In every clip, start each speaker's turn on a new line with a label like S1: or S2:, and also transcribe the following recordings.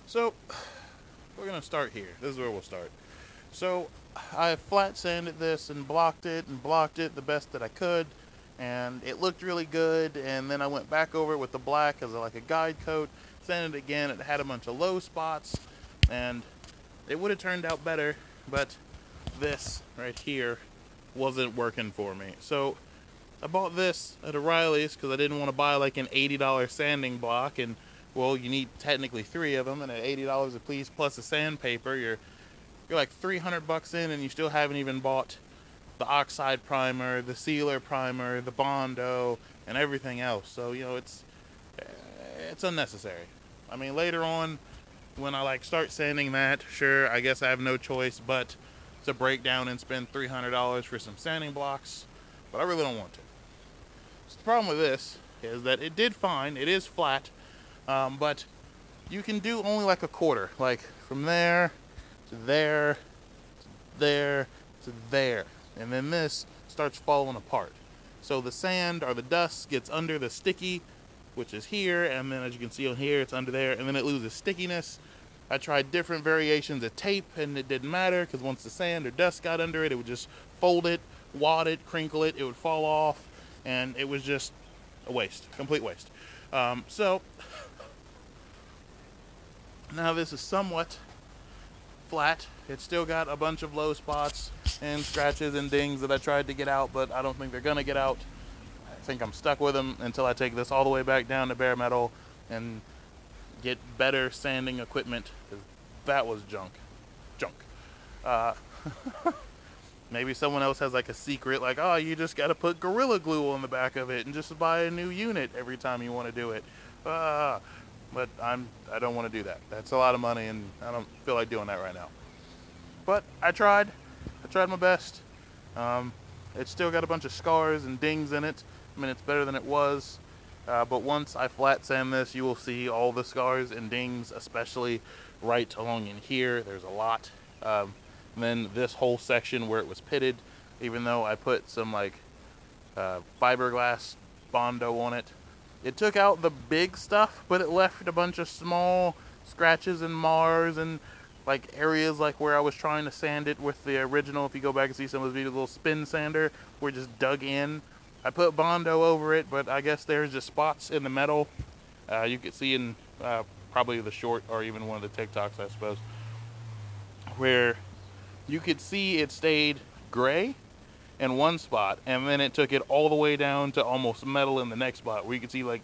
S1: So, we're going to start here. This is where we'll start. So, I flat sanded this and blocked it the best that I could, and it looked really good. And then I went back over it with the black as like a guide coat, sanded it again. It had a bunch of low spots, and it would have turned out better, but this right here wasn't working for me. So, I bought this at O'Reilly's because I didn't want to buy like an $80 sanding block, and well, you need technically three of them, and at $80 a piece plus a sandpaper, you're like 300 bucks in, and you still haven't even bought the oxide primer, the sealer primer, the Bondo, and everything else. So it's unnecessary. I mean, later on, when I like start sanding that, sure, I guess I have no choice but to break down and spend $300 for some sanding blocks, but I really don't want to. So the problem with this is that it did fine. It is flat, but you can do only like a quarter, like from there to there to there to there, and then this starts falling apart. So the sand or the dust gets under the sticky, which is here, and then as you can see on here, it's under there, and then it loses stickiness. I tried different variations of tape, and it didn't matter because once the sand or dust got under it, it would just fold it, wad it, crinkle it, it would fall off, and it was just a waste, complete waste. So now this is somewhat flat. It's still got a bunch of low spots and scratches and dings that I tried to get out, but I don't think they're gonna get out. I think I'm stuck with them until I take this all the way back down to bare metal and get better sanding equipment, because that was junk. Uh, Maybe someone else has like a secret, like, oh, you just got to put Gorilla Glue on the back of it and just buy a new unit every time you want to do it. But I don't want to do that. That's a lot of money, and I don't feel like doing that right now. But I tried. I tried my best. Um, it's still got a bunch of scars and dings in it. I mean, it's better than it was. But once I flat sand this, you will see all the scars and dings, especially right along in here. There's a lot. And then this whole section where it was pitted, even though I put some like fiberglass Bondo on it, it took out the big stuff, but it left a bunch of small scratches and mars and like areas like where I was trying to sand it with the original. If you go back and see some of those videos, little spin sander where it just dug in. I put Bondo over it, but I guess there's just spots in the metal. You could see in probably the short or even one of the TikToks, I suppose, where you could see it stayed gray in one spot, and then it took it all the way down to almost metal in the next spot, where you could see like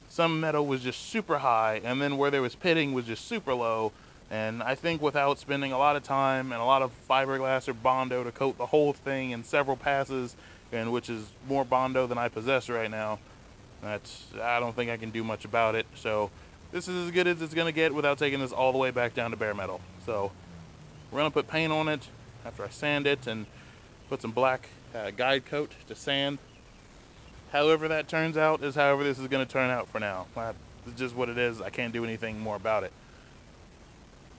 S1: some metal was just super high, and then where there was pitting was just super low. And I think without spending a lot of time and a lot of fiberglass or Bondo to coat the whole thing in several passes, and which is more Bondo than I possess right now, I don't think I can do much about it. So this is as good as it's gonna get without taking this all the way back down to bare metal. So we're gonna put paint on it after I sand it and put some black guide coat to sand. However that turns out is however this is gonna turn out for now. It's just what it is. I can't do anything more about it.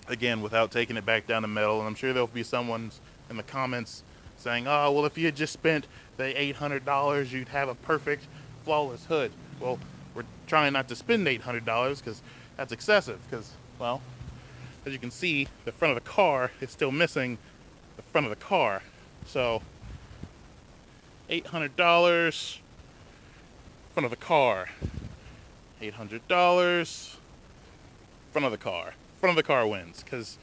S1: Again, without taking it back down to metal, and I'm sure there'll be someone in the comments saying, "Oh, well, if you had just spent the $800, you'd have a perfect, flawless hood." Well, we're trying not to spend $800 because that's excessive. Because, well, as you can see, the front of the car is still missing the front of the car. So, $800 front of the car. $800 front of the car. Front of the car wins, because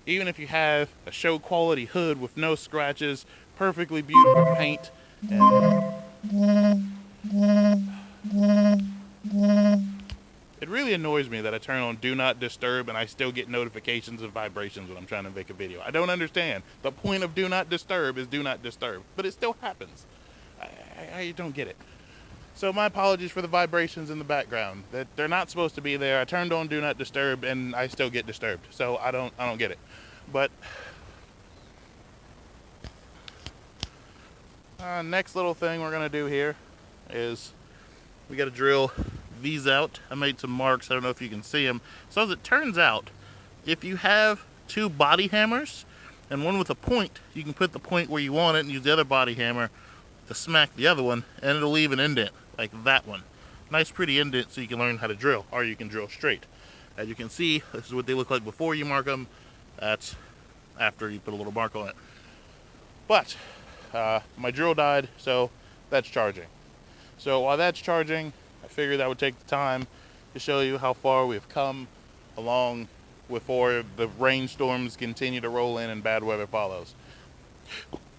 S1: even if you have a show quality hood with no scratches, perfectly beautiful paint, and it really annoys me that I turn on Do Not Disturb and I still get notifications and vibrations when I'm trying to make a video. I don't understand. The point of Do Not Disturb is Do Not Disturb, but it still happens. I don't get it. So my apologies for the vibrations in the background. That they're not supposed to be there. I turned on Do Not Disturb and I still get disturbed. So I don't get it. But next little thing we're gonna do here is we got to drill these out. I made some marks. I don't know if you can see them. So as it turns out, if you have two body hammers and one with a point, you can put the point where you want it and use the other body hammer to smack the other one, and it'll leave an indent like that one. Nice pretty indent so you can learn how to drill, or you can drill straight. As you can see, this is what they look like before you mark them. That's after you put a little mark on it. But my drill died, so that's charging. So while that's charging, I figured I would take the time to show you how far we've come along before the rainstorms continue to roll in and bad weather follows.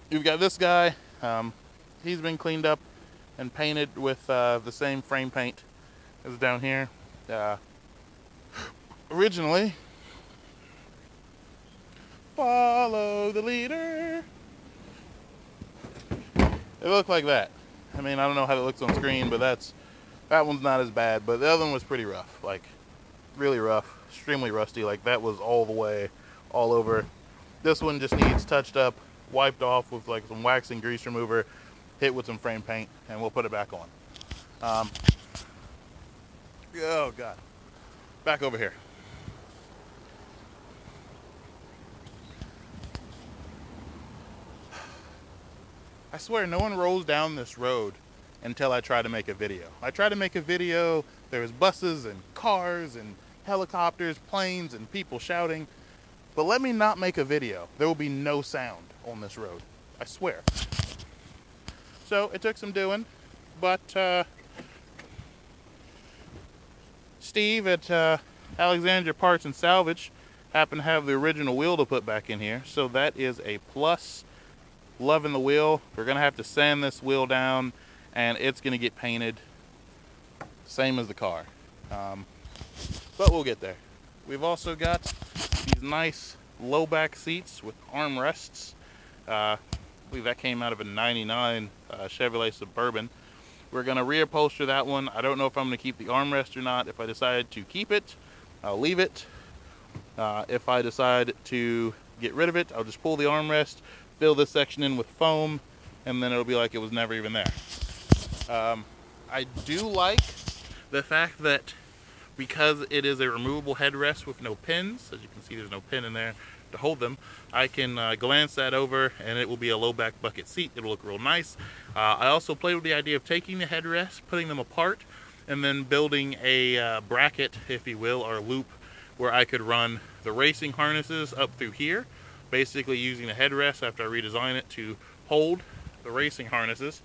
S1: You've got this guy. He's been cleaned up and painted with the same frame paint as down here. Originally, follow the leader. It looked like that. I mean, I don't know how it looks on screen, but that one's not as bad. But the other one was pretty rough, like really rough, extremely rusty. Like that was all the way, all over. This one just needs touched up, wiped off with like some wax and grease remover, hit with some frame paint, and we'll put it back on. Oh God, back over here. I swear no one rolls down this road until I try to make a video. I try to make a video, there was buses and cars and helicopters, planes and people shouting, but let me not make a video. There will be no sound on this road. I swear. So it took some doing, but Steve at Alexandria Parts and Salvage happened to have the original wheel to put back in here, so that is a plus. Loving the wheel. We're gonna have to sand this wheel down and it's gonna get painted same as the car, but we'll get there. We've also got these nice low back seats with armrests. I believe that came out of a 99 Chevrolet Suburban. We're gonna reupholster that one. I don't know if I'm gonna keep the armrest or not. If I decide to keep it, I'll leave it. If I decide to get rid of it, I'll just pull the armrest, fill this section in with foam, and then it'll be like it was never even there. I do like the fact that because it is a removable headrest with no pins, as you can see there's no pin in there to hold them, I can glance that over and it will be a low back bucket seat. It'll look real nice. I also played with the idea of taking the headrests, putting them apart, and then building a bracket, if you will, or loop, where I could run the racing harnesses up through here, basically using the headrest after I redesign it to hold the racing harnesses.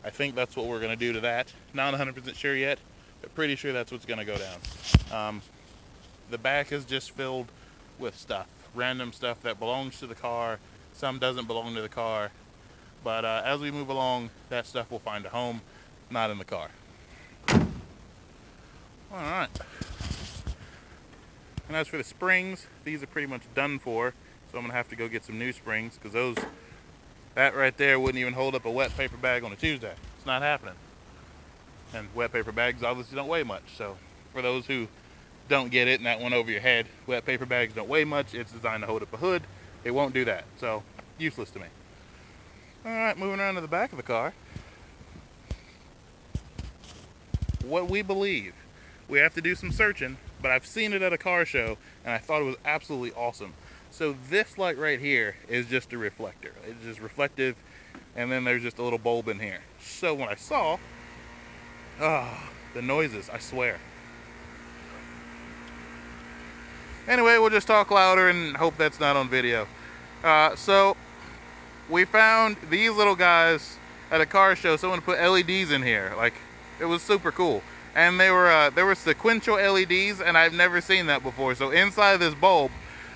S1: I think that's what we're going to do to that. Not 100% sure yet, but pretty sure that's what's going to go down. The back is just filled with stuff, random stuff that belongs to the car, some doesn't belong to the car, but as we move along, that stuff will find a home, not in the car. Alright. And as for the springs, these are pretty much done for. So I'm going to have to go get some new springs, because that right there wouldn't even hold up a wet paper bag on a Tuesday. It's not happening. And wet paper bags obviously don't weigh much. So for those who don't get it and that went over your head, wet paper bags don't weigh much. It's designed to hold up a hood. It won't do that. So useless to me. Alright, moving around to the back of the car. What we believe. We have to do some searching, but I've seen it at a car show and I thought it was absolutely awesome. So this light right here is just a reflector. It's just reflective, and then there's just a little bulb in here. So when I saw, the noises, I swear. Anyway, we'll just talk louder and hope that's not on video. So we found these little guys at a car show. Someone put LEDs in here. Like, it was super cool. And they were sequential LEDs, and I've never seen that before. So inside this bulb,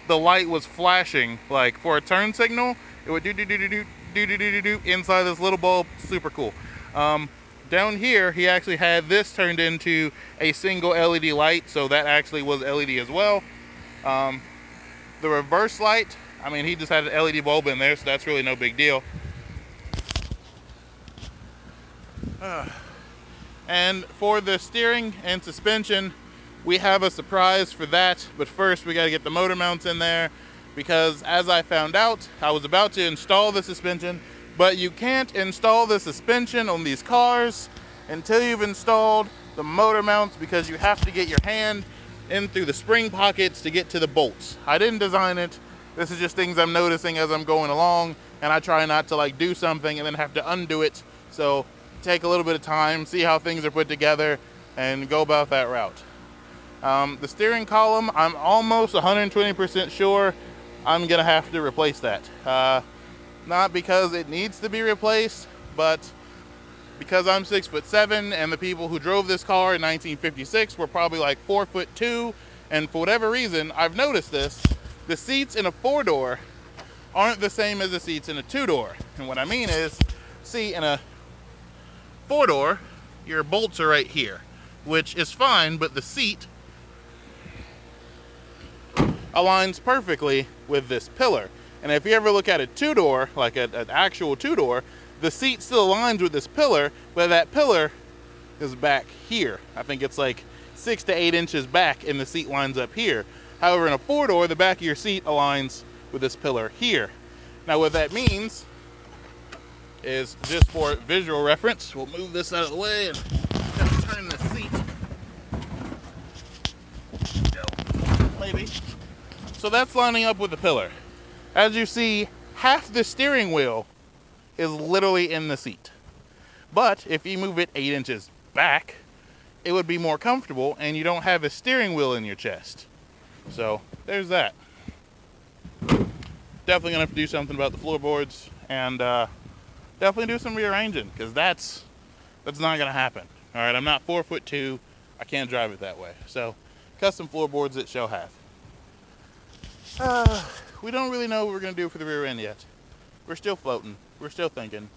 S1: the light was flashing, like for a turn signal, it would do inside this little bulb. Super cool. Down here, he actually had this turned into a single LED light, so that actually was LED as well. The reverse light, I mean, he just had an LED bulb in there, so that's really no big deal. And for the steering and suspension, we have a surprise for that, but first we got to get the motor mounts in there, because as I found out, I was about to install the suspension, but you can't install the suspension on these cars until you've installed the motor mounts, because you have to get your hand in through the spring pockets to get to the bolts. I didn't design it. This is just things I'm noticing as I'm going along, and I try not to like do something and then have to undo it. So take a little bit of time, see how things are put together, and go about that route. The steering column, I'm almost 120% sure I'm gonna have to replace that. Not because it needs to be replaced, but because I'm 6'7", and the people who drove this car in 1956 were probably like 4'2", and for whatever reason, I've noticed this, the seats in a 4-door aren't the same as the seats in a 2-door. And what I mean is, see, in a 4-door, your bolts are right here, which is fine, but the seat aligns perfectly with this pillar. And if you ever look at a 2-door, like an actual 2-door, the seat still aligns with this pillar, but that pillar is back here. I think it's like 6 to 8 inches back, and the seat lines up here. However, in a 4-door, the back of your seat aligns with this pillar here. Now, what that means is, just for visual reference, we'll move this out of the way and turn the seat. Maybe. So that's lining up with the pillar. As you see, half the steering wheel is literally in the seat. But if you move it 8 inches back, it would be more comfortable, and you don't have a steering wheel in your chest. So there's that. Definitely gonna have to do something about the floorboards, and definitely do some rearranging, because that's not gonna happen. All right, I'm not 4'2". I can't drive it that way. So custom floorboards it shall have. We don't really know what we're gonna do for the rear end yet. We're still floating. We're still thinking.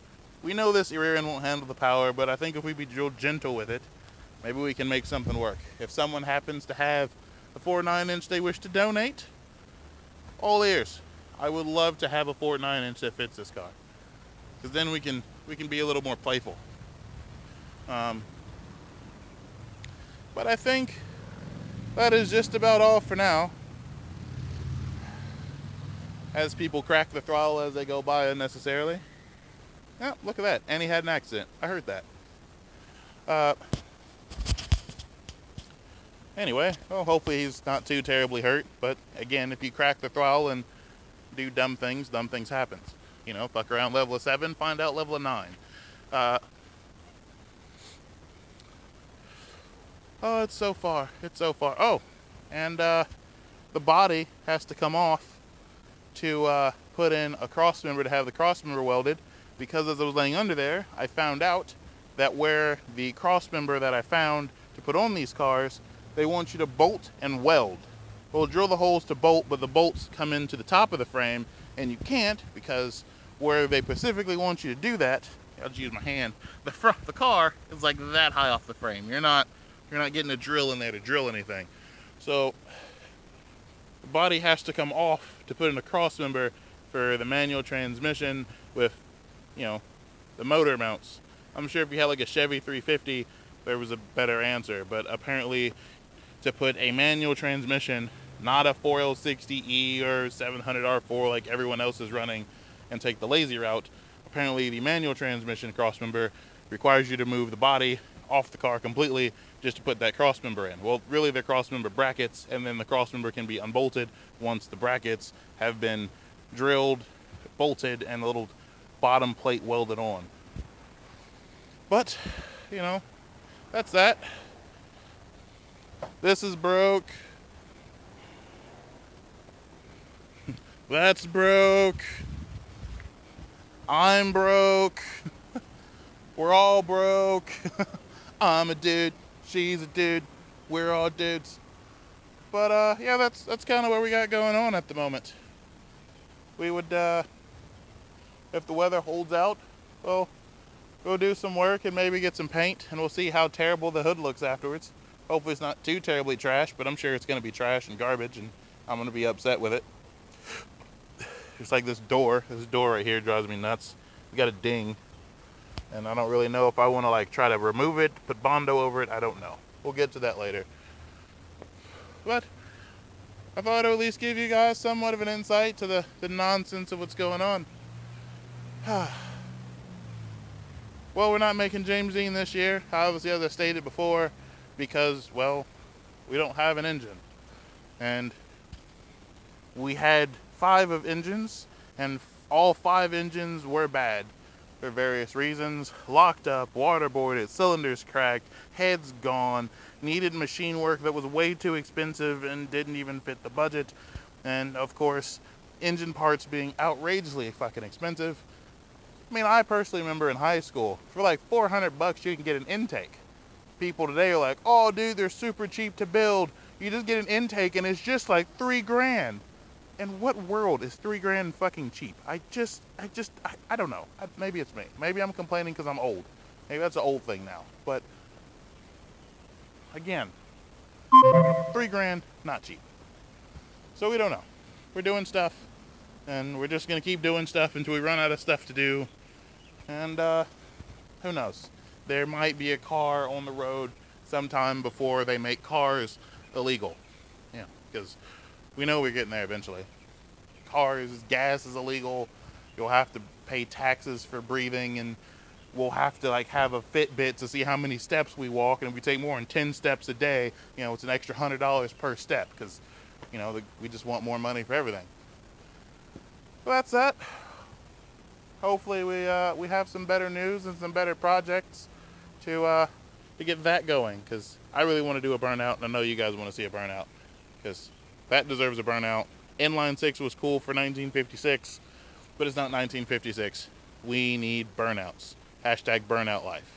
S1: We know this rear end won't handle the power, but I think if we be real gentle with it, maybe we can make something work. If someone happens to have a 4.9-inch they wish to donate, all ears. I would love to have a 4.9-inch that fits this car, because then we can be a little more playful. But I think that is just about all for now. As people crack the throttle as they go by unnecessarily. Yeah, look at that. And he had an accident. I heard that. Anyway, well, hopefully he's not too terribly hurt. But again, if you crack the throttle and do dumb things happen. You know, fuck around level of 7, find out level of 9. Oh, it's so far. It's so far. Oh, and the body has to come off to put in a cross member to have the cross member welded, because as I was laying under there, I found out that where the cross member that I found to put on these cars, they want you to bolt and weld. Well, drill the holes to bolt, but the bolts come into the top of the frame, and you can't, because where they specifically want you to do that, I'll just use my hand, the car is like that high off the frame. You're not getting a drill in there to drill anything. So the body has to come off to put in a cross member for the manual transmission with, you know, the motor mounts. I'm sure if you had like a Chevy 350, there was a better answer, but apparently to put a manual transmission, not a 4L60E or 700R4 like everyone else is running, and take the lazy route, apparently the manual transmission cross member requires you to move the body off the car completely just to put that cross member in. Well, really they're cross member brackets, and then the cross member can be unbolted once the brackets have been drilled, bolted, and the little bottom plate welded on. But, you know, that's that. This is broke. That's broke. I'm broke. We're all broke. I'm a dude. She's a dude. We're all dudes. But yeah, that's kind of what we got going on at the moment. We would, if the weather holds out, well, go do some work and maybe get some paint, and we'll see how terrible the hood looks afterwards. Hopefully it's not too terribly trash, but I'm sure it's going to be trash and garbage, and I'm going to be upset with it. Just like this door right here drives me nuts. We got a ding, and I don't really know if I want to like try to remove it, put Bondo over it. I don't know. We'll get to that later. But I thought I would at least give you guys somewhat of an insight to the nonsense of what's going on. Well, we're not making James Dean this year, obviously, as I stated before, because, well, we don't have an engine. And we had 5 of engines, and all 5 engines were bad. for various reasons, locked up, waterboarded, cylinders cracked, heads gone, needed machine work that was way too expensive and didn't even fit the budget, and of course, engine parts being outrageously fucking expensive. I mean, I personally remember in high school, for like $400 you can get an intake. People today are like, oh dude, they're super cheap to build. You just get an intake and it's just like $3,000. In what world is $3,000 fucking cheap? I don't know. Maybe it's me. Maybe I'm complaining because I'm old. Maybe that's an old thing now. But again, $3,000, not cheap. So we don't know. We're doing stuff, and we're just gonna keep doing stuff until we run out of stuff to do. And who knows? There might be a car on the road sometime before they make cars illegal. Yeah, because we know we're getting there eventually. Cars, gas is illegal. You'll have to pay taxes for breathing, and we'll have to like have a Fitbit to see how many steps we walk. And if we take more than 10 steps a day, it's an extra $100 per step because, we just want more money for everything. So that's that. Hopefully we have some better news and some better projects to get that going, because I really want to do a burnout, and I know you guys want to see a burnout, because that deserves a burnout. Inline 6 was cool for 1956, but it's not 1956. We need burnouts. #burnout life.